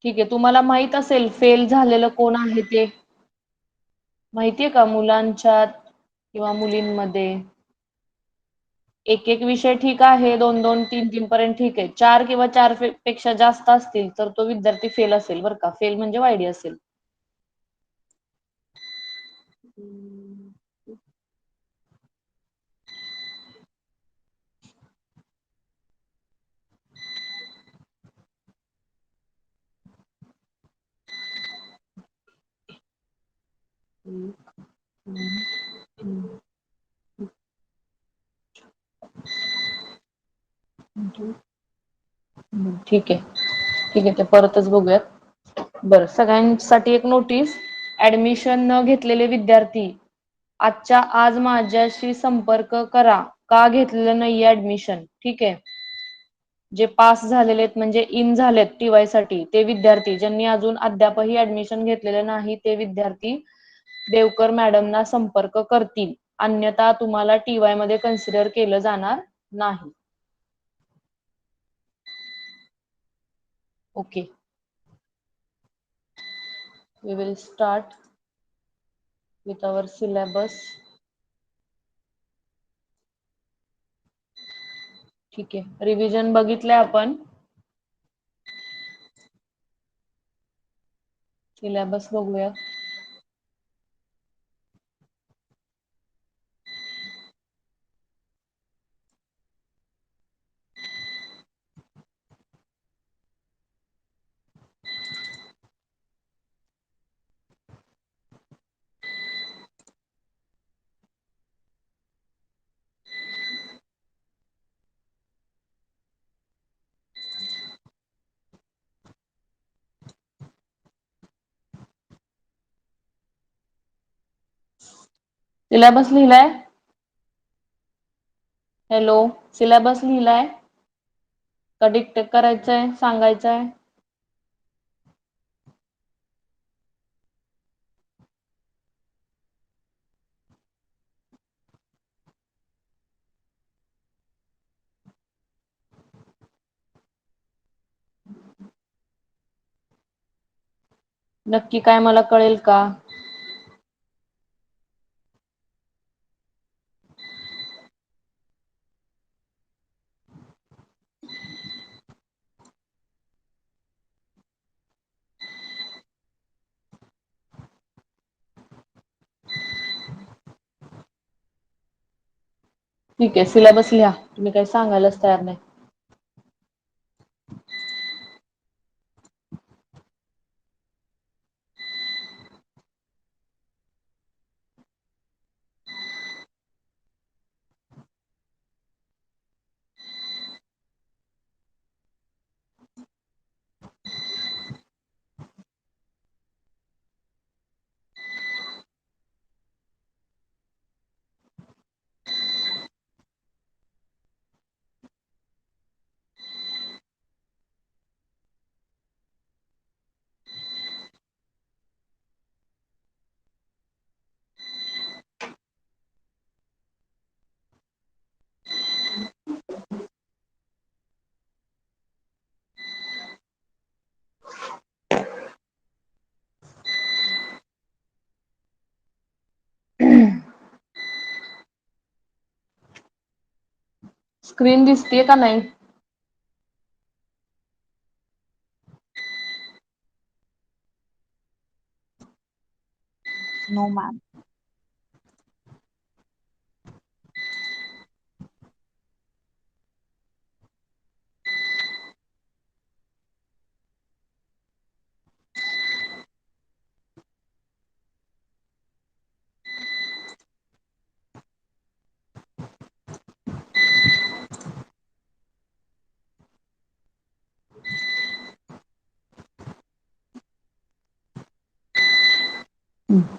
ठीक आहे, तुम्हाला माहित असेल फेल झालेलं कोण आहे ते? माहितीये का मुलांच्यात किंवा मुलींमध्ये? एक एक विषय ठीक आहे, दोन दोन तीन तीन पर्यंत ठीक आहे. चार किंवा चार पेक्षा जास्त असतील तर तो विद्यार्थी फेल असेल बरं का. फेल म्हणजे वाईडी असेल. ठीक आहे. ठीक आहे, ते परतच बघूयात. बरं, सगळ्यांसाठी एक नोटीस. ऍडमिशन न घेतलेले विद्यार्थी आजच्या आज माझ्याशी संपर्क करा. का घेतलेलं नाहीये ऍडमिशन? ठीक आहे. जे पास झालेले आहेत म्हणजे इन झालेत टीवाय साठी ते विद्यार्थी, ज्यांनी अजून अद्यापही ऍडमिशन घेतलेलं नाही ते विद्यार्थी देवकर मॅडमना संपर्क करतील. अन्यथा तुम्हाला टीवाय मध्ये कन्सिडर केलं जाणार नाही. Okay, we will start with our syllabus. ठीक आहे, रिव्हिजन बघितलंय आपण. सिलेबस बघूया. सिलेबस लिहिलाय? हॅलो, सिलेबस लिहिलाय का डिक्टेट करायचंय, सांगायचंय? नक्की काय मला कळेल का? ठीक आहे, सिलेबस लिहा. तुम्ही काही सांगायलाच तयार नाही. स्क्रीन दिसतीये का नाही? No ma'am.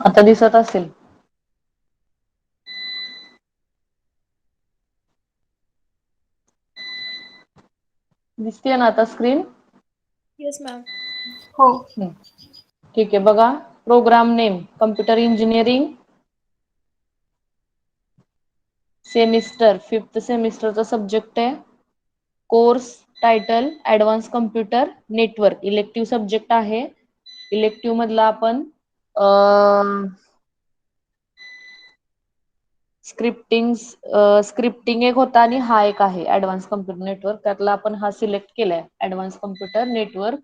आता दिसत असेल. दिसतीये ना आता स्क्रीन? Yes ma'am. हो. ठीक आहे, बघा. Program name computer engineering, semester 5th सेमिस्टरचा सब्जेक्ट आहे. Course title advanced computer network elective subject आहे. इलेक्टिव्ह मधला आपण स्क्रिप्टिंग स्क्रिप्टिंग एक होता आणि हा एक आहे ऍडव्हान्स कम्प्युटर नेटवर्क. त्यातला आपण हा सिलेक्ट केलाय ऍडव्हान्स कम्प्युटर नेटवर्क.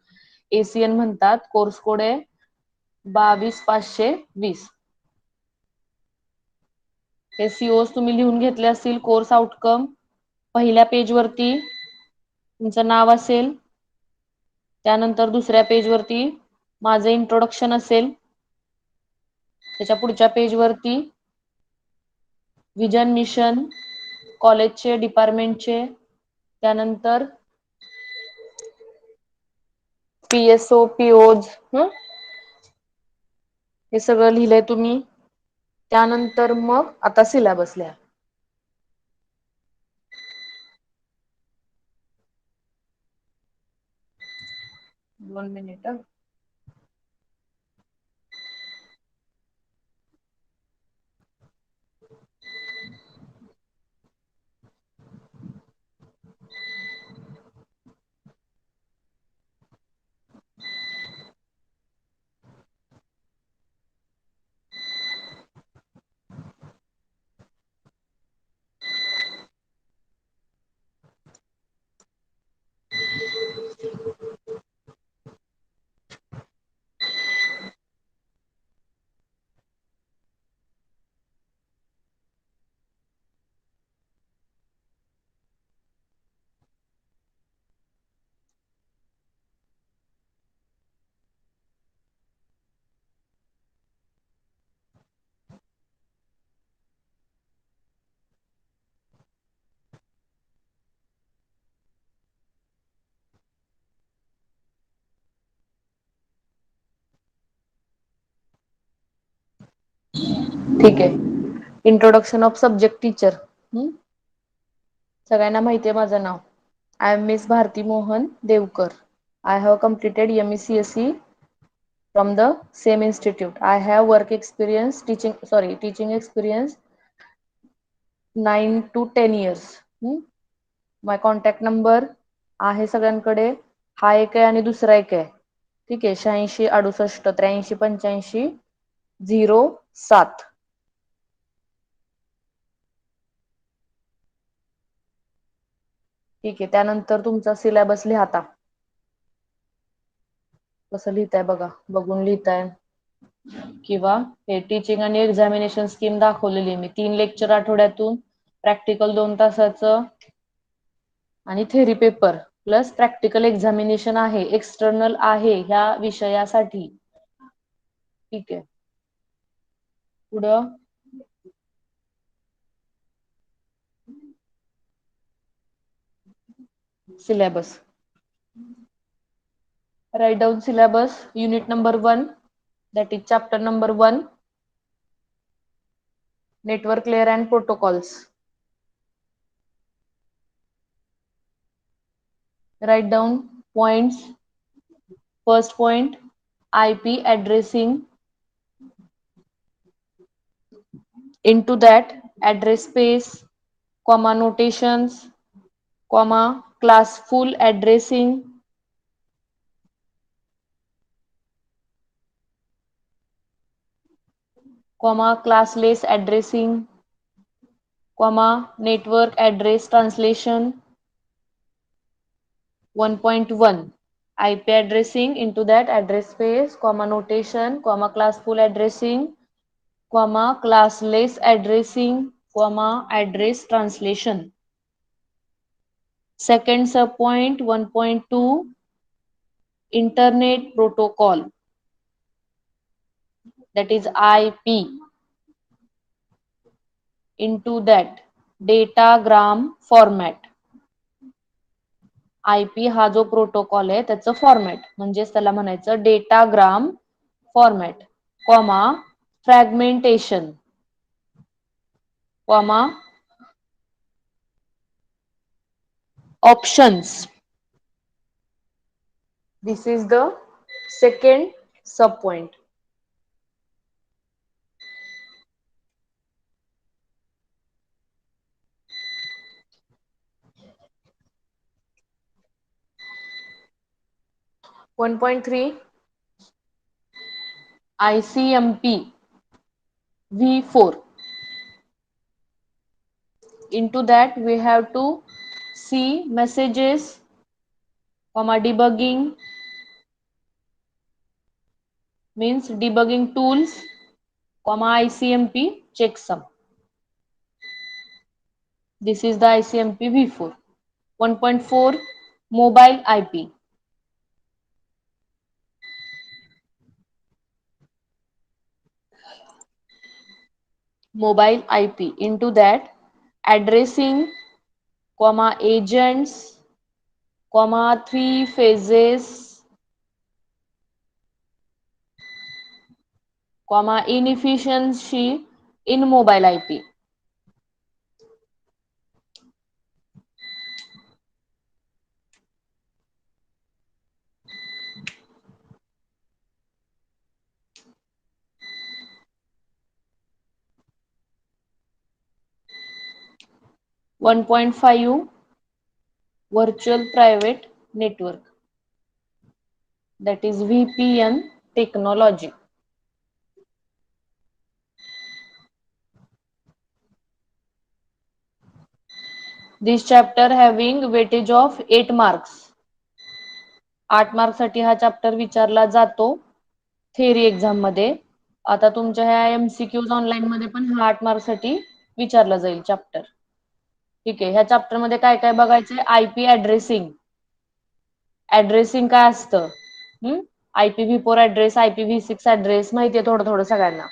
एसीएन म्हणतात. कोर्स कोड आहे 22520. हे सीओ तुम्ही लिहून घेतले असतील. कोर्स आउटकम पहिल्या पेजवरती तुमचं नाव असेल. त्यानंतर दुसऱ्या पेजवरती माझं इंट्रोडक्शन असेल. त्याच्या पुढच्या पेजवरती विजन मिशन कॉलेजचे डिपार्टमेंटचे, त्यानंतर पीएसओ पीओज हे सगळं लिहिलंय तुम्ही. त्यानंतर मग आता सिलेबस लिहा. 2 मिनिट. ठीक आहे. Introduction of subject teacher. सगळ्यांना माहिती आहे माझं नाव. I am Miss Bharati Mohan Devkar. I have completed MECSE from the same institute. I have work experience teaching experience 9 to 10 years. My contact number आहे सगळ्यांकडे. हा एक आहे आणि दुसरा एक आहे. ठीक आहे. 86 68 83 85 07. ठीक आहे. त्यानंतर तुमचा सिलेबस लिहा आता. कसं लिहिताय बघा. बघून लिहिताय किंवा हे टीचिंग आणि एक्झामिनेशन स्कीम दाखवलेली मी. 3 लेक्चर आठवड्यातून, प्रॅक्टिकल 2 तासाचं आणि theory paper plus practical examination आहे. एक्सटर्नल आहे ह्या विषयासाठी. ठीक आहे. पुढं syllabus. Write down syllabus, unit number 1, that is chapter number 1, network layer and protocols. Write down points. First point, IP addressing. Into that, address space, comma notations, comma class full addressing, comma classless addressing, comma network address translation. 1.1, IP addressing. Into that, address space, comma notation, comma classful addressing, comma classless addressing, comma address translation. Second subpoint 1.2, internet protocol, that is IP. Into that, datagram format. IP हा जो protocol आहे त्याचं format म्हणजेच त्याला म्हणायचं datagram format, comma fragmentation, comma options. This is the second subpoint. 1.3 ICMP V4. Into that we have to see messages, comma debugging means debugging tools, comma ICMP checksum. This is the ICMP V4. 1.4 mobile IP. Mobile IP. Into that addressing, comma agents, comma three phases, comma inefficiency in mobile IP. 1.5 virtual private network, that is VPN technology. This chapter having weightage of 8 marks. 8 marks साठी हा chapter विचारला जातो theory exam मध्ये. आता तुमच्या ह्या MCQs online मध्ये पण हा 8 मार्क्स साठी विचारला जाईल चॅप्टर. ठीक आहे. ह्या चॅप्टर मध्ये काय काय बघायचंय? IP addressing. ऍड्रेसिंग काय असतं? IPv4 ऍड्रेस, IPv6 ऍड्रेस माहितीये थोडं थोडं सगळ्यांना.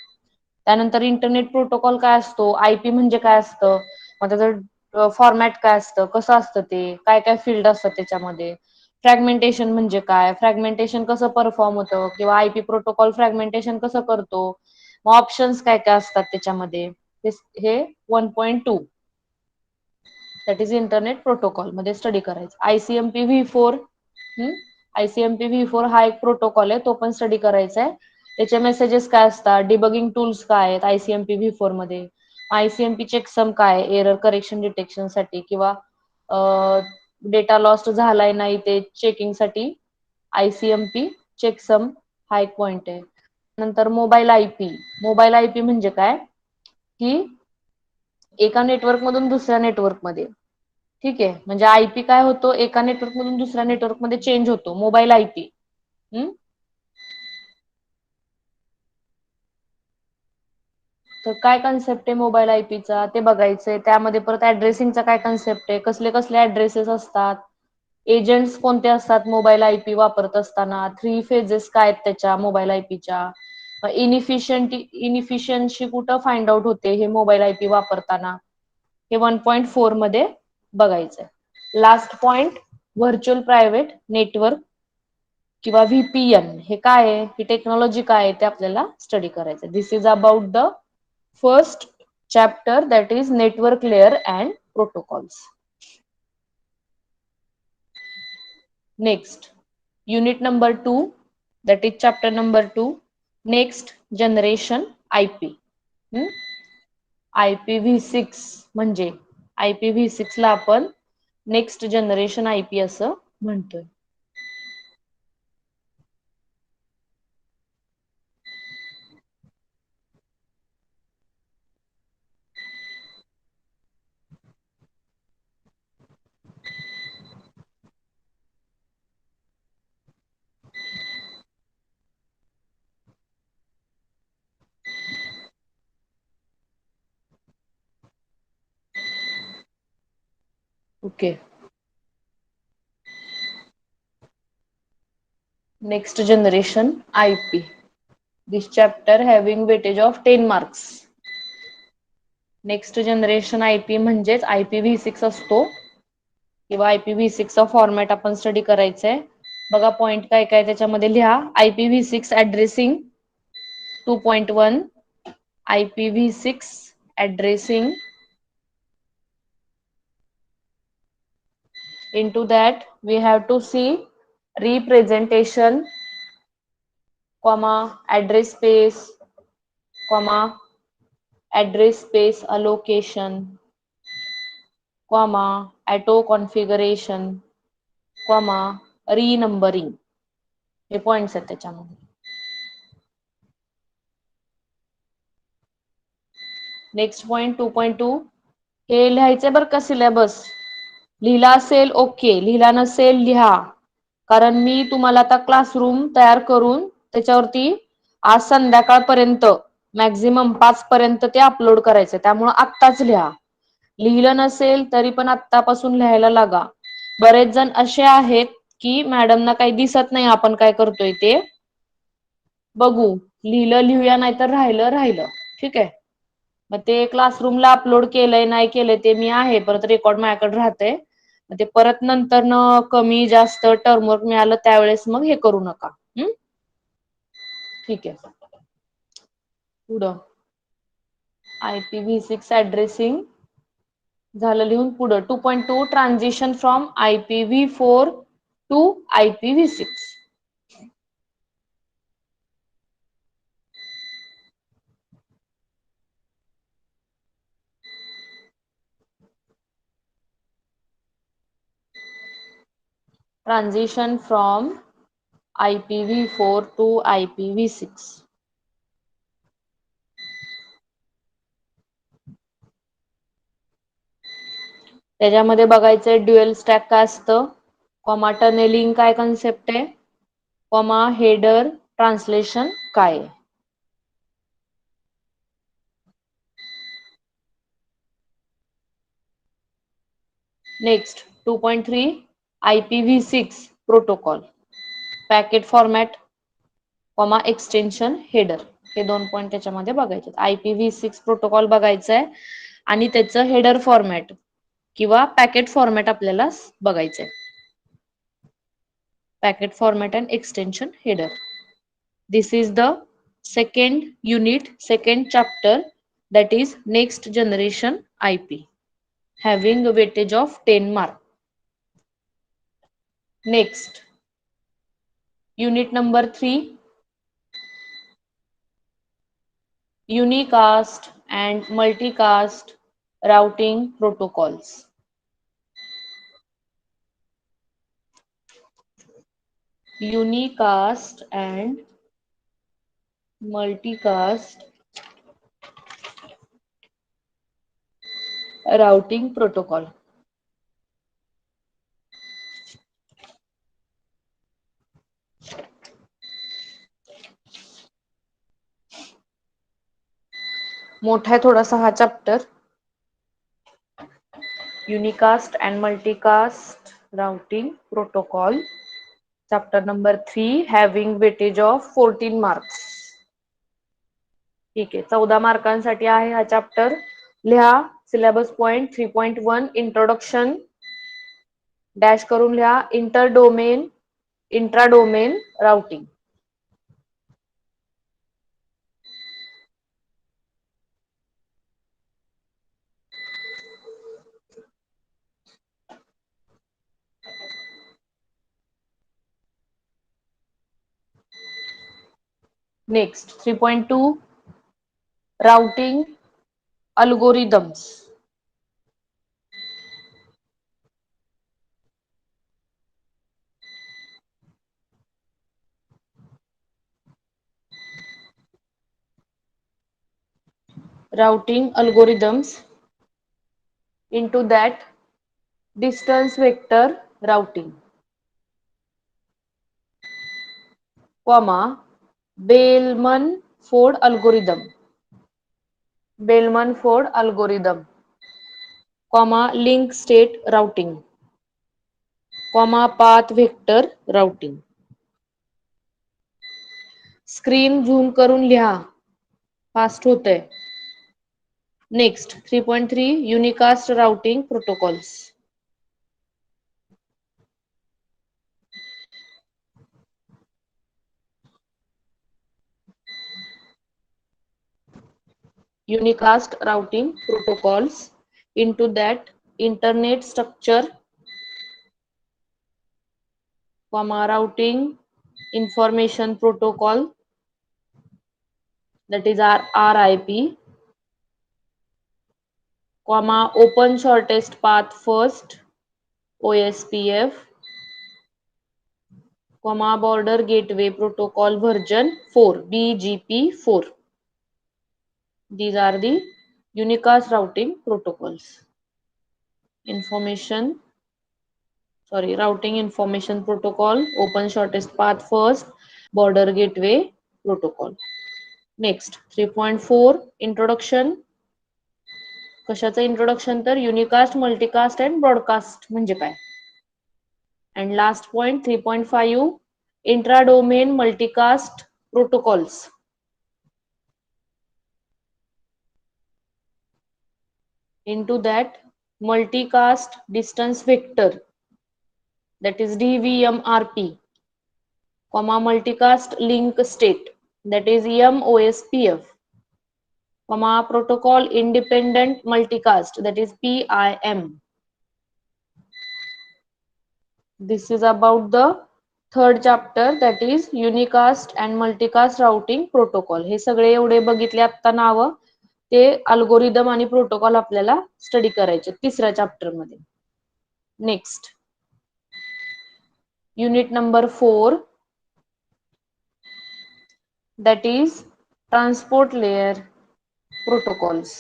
त्यानंतर इंटरनेट प्रोटोकॉल काय असतो, आयपी म्हणजे काय असतं, मग त्याचं फॉर्मॅट काय असतं, कसं असतं ते, काय काय फील्ड असतात त्याच्यामध्ये. फ्रॅगमेंटेशन म्हणजे काय, फ्रॅगमेंटेशन कसं परफॉर्म होतं, किंवा आयपी प्रोटोकॉल फ्रॅगमेंटेशन कसं करतो, मग ऑप्शन्स काय काय असतात त्याच्यामध्ये. हे 1.2 दॅट इज इंटरनेट प्रोटोकॉल मध्ये स्टडी करायचं. आयसीएमपी V4, आयसीएमपी V4 हा एक प्रोटोकॉल आहे, तो पण स्टडी करायचा आहे. त्याचे मेसेजेस काय असतात, डिबगिंग टूल्स काय आहेत आयसीएमपी V4 मध्ये, आयसीएमपी चेकसम काय, एरर करेक्शन डिटेक्शन साठी किंवा डेटा लॉस्ट झालाय नाही ते चेकिंग साठी आयसीएमपी चेकसम हा एक पॉइंट आहे. नंतर मोबाईल आयपी. मोबाईल आयपी म्हणजे काय, की एका नेटवर्क मधून दुसऱ्या नेटवर्क मध्ये, ठीक आहे, म्हणजे आयपी काय होतो, एका नेटवर्क मधून दुसऱ्या नेटवर्क मध्ये चेंज होतो, मोबाईल आयपी. तर काय कन्सेप्ट आहे मोबाईल आयपीचा ते बघायचंय. त्यामध्ये परत ऍड्रेसिंगचा काय कन्सेप्ट आहे, कसले कसले ऍड्रेसेस असतात, एजंट्स कोणते असतात मोबाईल आयपी वापरत असताना, थ्री फेजेस काय आहेत त्याच्या मोबाईल आयपीच्या, इनिफिशियन्सी कुठं फाइंड आउट होते हे मोबाईल आयपी वापरताना, हे 1.4 मध्ये बघायचंय. Last point virtual private network किंवा व्हीपीएन हे काय आहे, ही टेक्नॉलॉजी काय आहे ते आपल्याला स्टडी करायचं. This is about the first chapter, that is network layer and protocols. Next unit number 2, that is chapter number 2, next generation IP. IPv6 म्हणजे IPv6 ला आपण नेक्स्ट जनरेशन आयपी असं म्हणतोय. Okay. Next generation IP. This chapter having weightage of 10 marks. Next generation IP म्हणजेच IPv6 असतो, किंवा IPv6 चा format आपण स्टडी करायचंय. बघा पॉइंट काय काय त्याच्यामध्ये लिहा. IPv6 addressing 2.1, IPv6 addressing. Into that we have to see representation, comma address space, comma address space allocation, comma auto configuration, comma renumbering. हे पॉइंट्स आहेत त्याच्यामध्ये. नेक्स्ट पॉइंट 2.2, हे लिहायचंय बरं का सिलेबस. लिहिला असेल ओके, लिहिला नसेल लिहा, कारण मी तुम्हाला आता क्लासरूम तयार करून त्याच्यावरती आज संध्याकाळपर्यंत मॅक्झिमम 5 पर्यंत ते अपलोड करायचं, त्यामुळे आत्ताच लिहा. लिहिलं नसेल तरी पण आत्तापासून लिहायला लागा. बरेच जण असे आहेत की मॅडमना काही दिसत नाही आपण काय करतोय ते. बघू, लिहिलं लिहूया नाहीतर राहिलं राहिलं. ठीक आहे. मग ते क्लासरूमला अपलोड केलंय नाही केलंय ते मी आहे, परत रेकॉर्ड माझ्याकडे राहते. ते परत नंतर कमी जास्त टर्मवर्क मिळालं त्यावेळेस मग हे करू नका. ठीक आहे. पुढं IPv6 ऍड्रेसिंग झालं लिहून. पुढं 2.2, transition from IPv4 to IPv6. Transition from IPv4 to IPv6. त्याच्यामध्ये बघायचंय ड्युअल स्टॅक काय असतं, कॉमा टनेलिंग काय कन्सेप्ट आहे, कॉमा हेडर ट्रान्सलेशन काय आहे. Next 2.3, IPv6 protocol, packet format, comma extension header. हे 2 पॉइंट त्याच्यामध्ये बघायचे. IPv6 प्रोटोकॉल बघायचा आहे आणि त्याचं हेडर फॉर्मॅट किंवा पॅकेट फॉर्मॅट आपल्याला बघायचंय. Packet format and extension header. This is the second unit, second chapter, that is next generation IP, having a weightage of 10 mark. Next, unit number 3, unicast and multicast routing protocols. Unicast and multicast routing protocol. मोठा आहे थोडासा हा chapter. Unicast and multicast routing protocol, chapter number 3, having weightage of 14 marks. ठीक आहे, 14 मार्कांसाठी आहे हा chapter. लिहा syllabus point 3.1, introduction dash करून लिहा, interdomain intradomain routing. Next 3.2, routing algorithms. Routing algorithms, into that distance vector routing, comma Bellman-Ford algorithm, Bellman-Ford algorithm, comma link state routing, comma path vector routing. Screen zoom करून लिहा, fast होतंय. Next 3.3, unicast routing protocols. Unicast routing protocols, into that internet structure, comma routing information protocol, that is our RIP, comma open shortest path first OSPF, Border Gateway Protocol version 4, BGP4. These are the unicast routing protocols. Routing information protocol, open shortest path first, border gateway protocol. Next, 3.4 introduction. कशाचं introduction तर युनिकास्ट, multicast and broadcast म्हणजे काय. And last point 3.5 intra domain multicast protocols. Into that, multicast distance vector, that is DVMRP, multicast link state, that is MOSPF, protocol independent multicast, that is PIM. This is about the third chapter, that is unicast and multicast routing protocol. हे सगळे एवढे बघितले आता नाव, ते algorithm आणि protocol आपल्याला study करायचे तिसऱ्या चॅप्टर मध्ये. Next, unit number 4, that is transport layer protocols.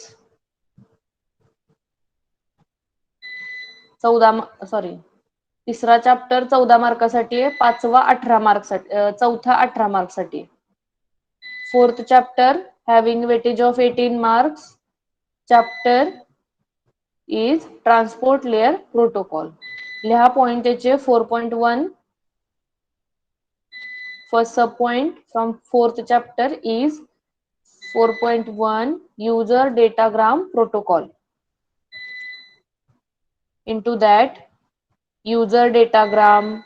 14 तिसरा चॅप्टर 14 मार्कासाठी आहे, पाचवा 18 मार्कसाठी, चौथा 18 मार्कसाठी. Fourth chapter having weightage of 18 marks chapter is transport layer protocol. लिहा पॉइंट त्याचे 4.1. first sub point from fourth chapter is 4.1 user datagram protocol. Into that, user datagram,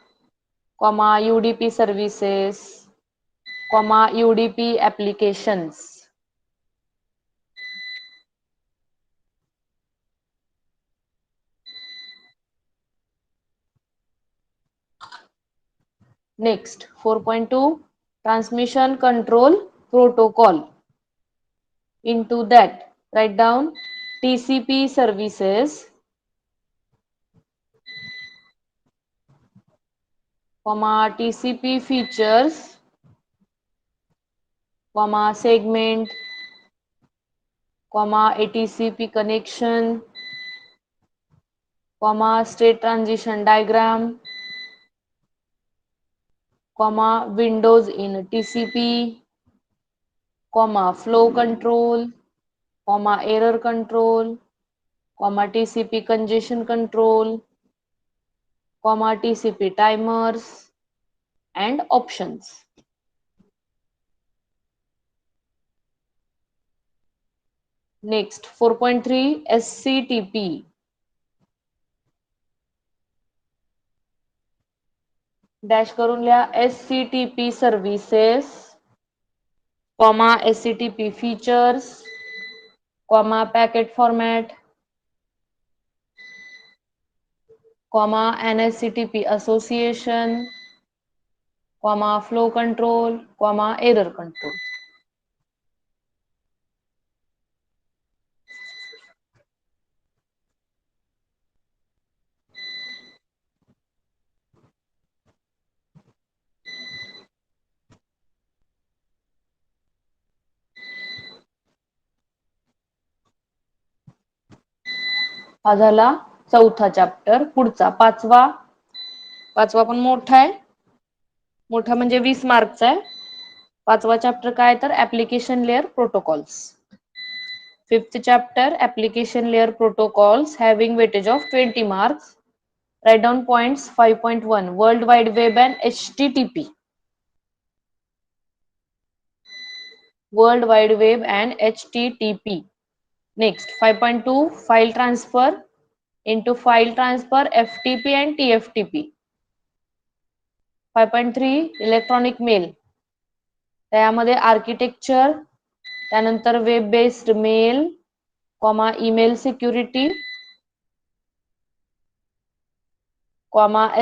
UDP services, UDP applications. Next, 4.2 transmission control protocol. Into that, write down TCP services, TCP features, segment, ATCP connection, state transition diagram, windows in TCP, flow control, error control, TCP congestion control, TCP timers and options. Next, 4.3 SCTP. Dash करून लिहा SCTP services, SCTP features, packet format, NSCTP association, flow control, error control. हा झाला चौथा chapter. पुढचा पाचवा पण मोठा आहे, मोठा म्हणजे 20 मार्कचा आहे. पाचवा चॅप्टर काय तर application layer protocols. Fifth chapter application layer protocols having weightage of 20 marks. Write down points. 5.1 world wide web and HTTP. World wide web and HTTP. Next, 5.2 file transfer. Into file transfer FTP and TFTP. 5.3 electronic mail. त्यामध्ये architecture, त्यानंतर web based mail, email security,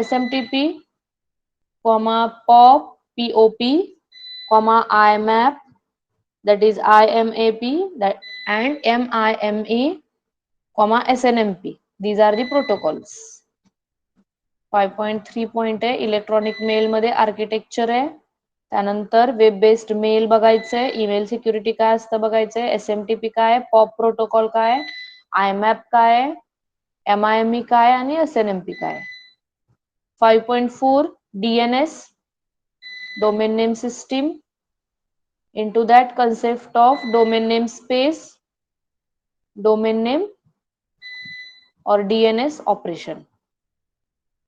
SMTP, POP, IMAP, that is IMAP, and MIME, SNMP. These are the protocols. 5.3 point आहे electronic mail मध्ये architecture आहे. त्यानंतर web based mail बघायचंय, email security काय असतं बघायचंय, SMTP काय, पॉप प्रोटोकॉल काय, IMAP काय, MIME काय आणि SNMP काय. 5.4 DNS domain name system, into that concept of domain name space, domain name or DNS operation.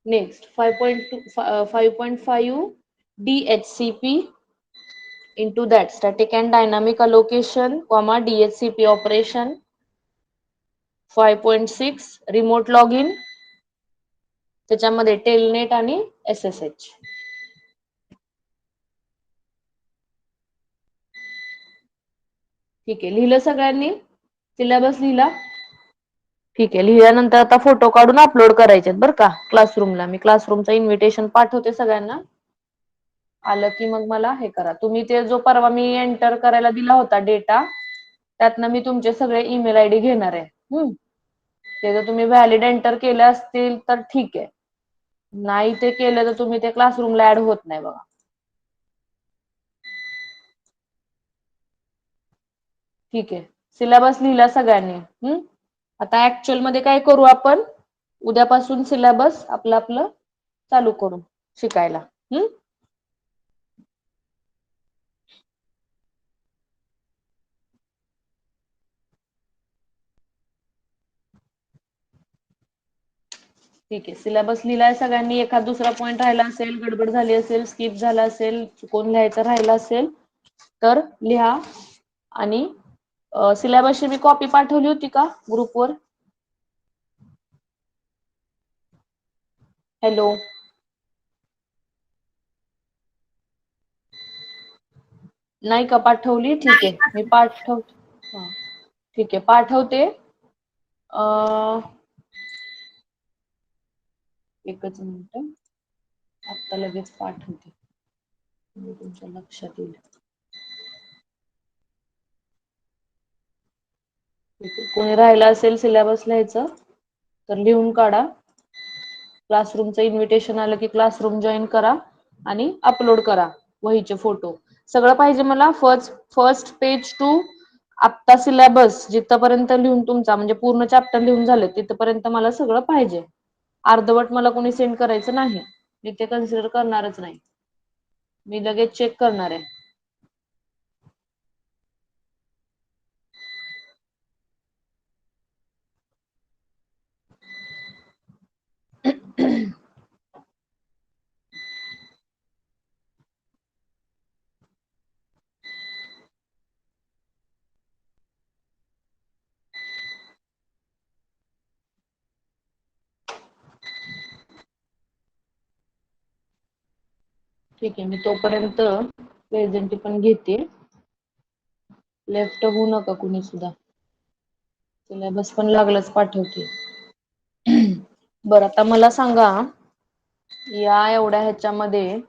Next 5.5 DHCP, into that static and dynamic allocation, DHCP operation. 5.6 remote login, त्याच्यामध्ये telnet आणि SSH. ठीक आहे, लिहिलं सगळ्यांनी? Syllabus लिहिला? ठीक आहे, लिहिल्यानंतर आता फोटो काढून अपलोड करायचे बरं का क्लासरूमला. मी क्लासरूमचं इन्व्हिटेशन पाठवते सगळ्यांना. आलं की मग मला हे करा. तुम्ही ते जो परवा मी एंटर करायला दिला होता डेटा, त्यातनं मी तुमचे सगळे ईमेल ID घेणार आहे. ते जर तुम्ही व्हॅलिड एंटर केले असतील तर ठीक आहे, नाही ते केलं तर तुम्ही ते क्लासरूमला ऍड होत नाही बघा. ठीक आहे, सिलेबस लिहिला सगळ्यांनी? आता ऍक्च्युअल मध्ये काय करू आपण, उद्यापासून सिलेबस आपलं चालू करू शिकायला. ठीक आहे, सिलेबस लिहिलाय सगळ्यांनी. एखाद दुसरा पॉईंट राहिला असेल, गडबड झाली असेल, स्किप झाला असेल, चुकून लिहायचं राहिलं असेल तर लिहा. आणि सिलेबसची मी कॉपी पाठवली होती का ग्रुपवर? हॅलो, नाही का पाठवली? ठीक आहे, मी पाठवते. ठीक आहे, पाठवते. एकच मिनिट, आता लगेच पाठवते, तुमच्या लक्षात येईल. कोणी राहिला असेल सिलेबस लिहायचं तर लिहून काढा. क्लासरूमचं इन्व्हिटेशन आलं की क्लासरूम जॉईन करा आणि अपलोड करा वहीचे फोटो. सगळं पाहिजे मला, फर्स्ट पेज टू आत्ता सिलेबस जिथपर्यंत लिहून तुमचा म्हणजे पूर्ण चॅप्टर लिहून झाले तिथपर्यंत मला सगळं पाहिजे. अर्धवट मला कोणी सेंड करायचं नाही, मी ते कन्सिडर करणारच नाही. मी लगेच चेक करणार आहे. ठीक आहे, मी तोपर्यंत प्रेझेंट पण घेते. लेफ्ट होऊ नका कुणी सुद्धा. सिलेबस पण लागलंच पाठवते. बरं, आता मला सांगा, या एवढ्या ह्याच्यामध्ये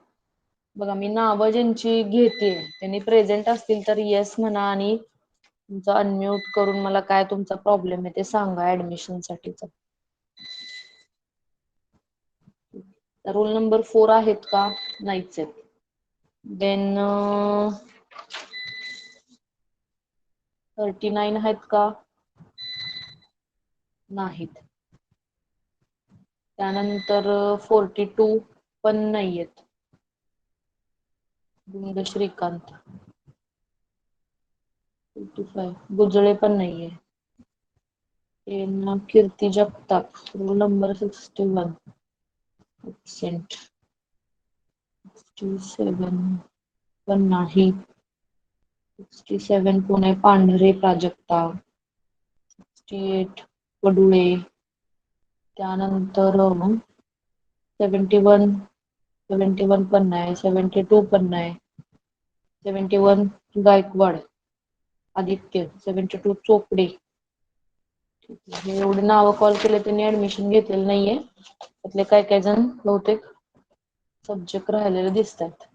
बघा मी नावं ज्यांची घेते त्यांनी प्रेझेंट असतील तर येस म्हणा आणि तुमचं अनम्यूट करून मला काय तुमचा प्रॉब्लेम आहे ते सांगा ऍडमिशन साठीचा. रोल नंबर 4 आहेत का? नाहीच आहेत. देन 39 आहेत का? नाहीत. त्यानंतर 42 पण नाहीयेत. गुंड श्रीकांत. 55 गुजळे पण नाहीये. कीर्ती जगताप, रोल नंबर 61 ॲब्सेंट. 67 पण नाही. 67 पुणे पांढरे प्राजक्ता. 68 पडुळे. त्यानंतर 71 पण नाही. 72 पण नाही. 71 गायकवाड आदित्य. 72 चोपडे. हे एवढे नाव कॉल केले त्यांनी ऍडमिशन घेतलेलं नाहीये. त्यातले काय काय जण बहुतेक सब्जेक्ट राहिलेले दिसतात.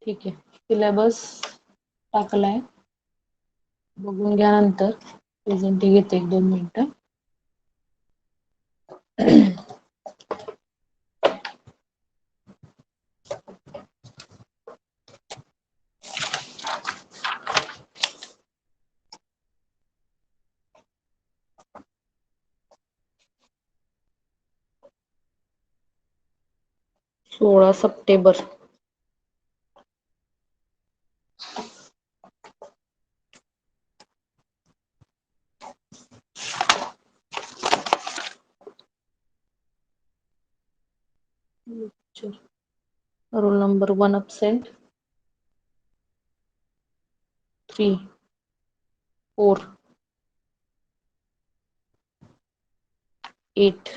ठीक आहे. सिलेबस टाकलाय. बघून घ्या नंतर. प्रेझेंटी घेते 1-2 मिनिटं. 16 September. Roll number 1 absent. 3, 4, 8,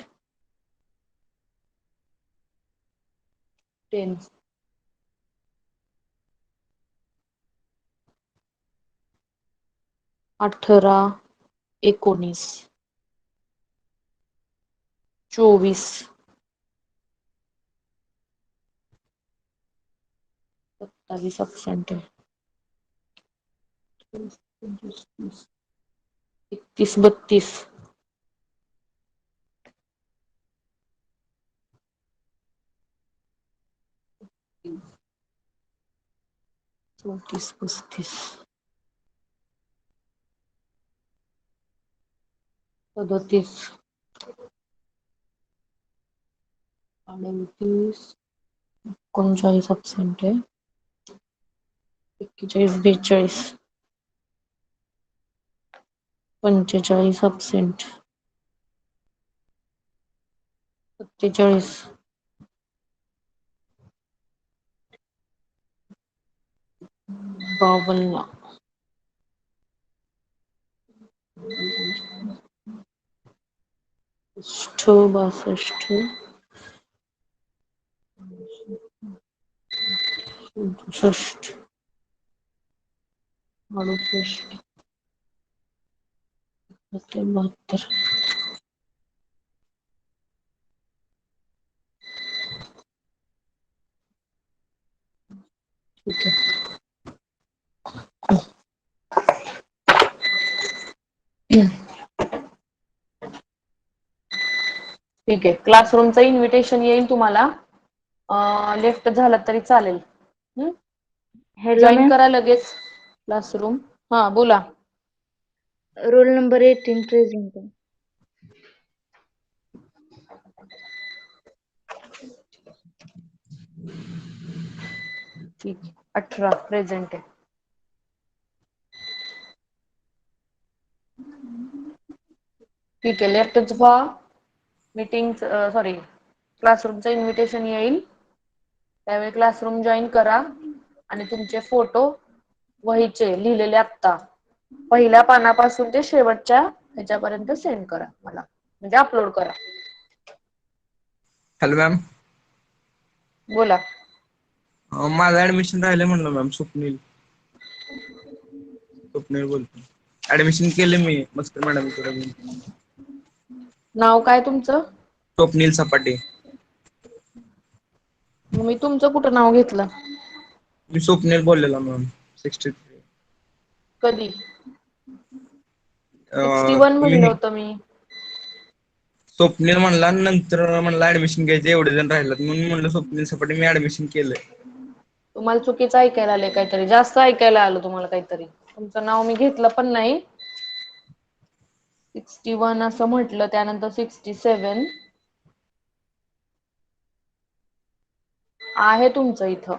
10. 18, 19, 24, 27 absent आहे. 31, 32, 34, 35, 37, 38, 39 absent आहे. 41, 42, 45 absent. 47, 52, 62, 67, 68, 72. ठीक आहे. ठीक आहे. क्लासरूमचं इन्व्हिटेशन येईल तुम्हाला. लेफ्ट झाला तरी चालेल. Hello join ma'am. करा लगेच क्लासरूम. हा बोला. रोल नंबर 18 प्रेझेंट आहे. ठीक आहे. 18 प्रेझेंट आहे. ठीक आहे. लेफ्टच व्हा. मीटिंग सॉरी क्लासरूमचं इन्व्हिटेशन येईल त्यावेळी क्लासरूम जॉईन करा आणि तुमचे फोटो वहीचे लिहिलेले आत्ता पहिल्या पानापासून ते शेवटच्या ह्याच्यापर्यंत सेंड करा मला, म्हणजे अपलोड करा. Hello ma'am. बोला. माझं ऍडमिशन राहिलं म्हणलं मॅम. स्वप्नील बोलतो. ऍडमिशन केलं मी मस्कर मॅडम कडे. नाव काय तुमचं? स्वप्नील सपाटे. मी तुमचं कुठं नाव घेतलं? मी स्वप्नील बोललेलो मॅम. 63. कधी? 61 म्हणलं तुम्ही होतं मी. स्वप्नील म्हणला, नंतर म्हणला ऍडमिशन घ्यायचे एवढे जण राहिलात म्हणून म्हणलं स्वप्नील सपाटे. मी ऍडमिशन केलंय. तुम्हाला चुकीचं ऐकायला आलंय काहीतरी. जास्त ऐकायला आलं तुम्हाला काहीतरी. तुमचं नाव मी घेतलं पण नाही. 61 असं म्हटलं, त्यानंतर 67 आहे तुमचं इथं.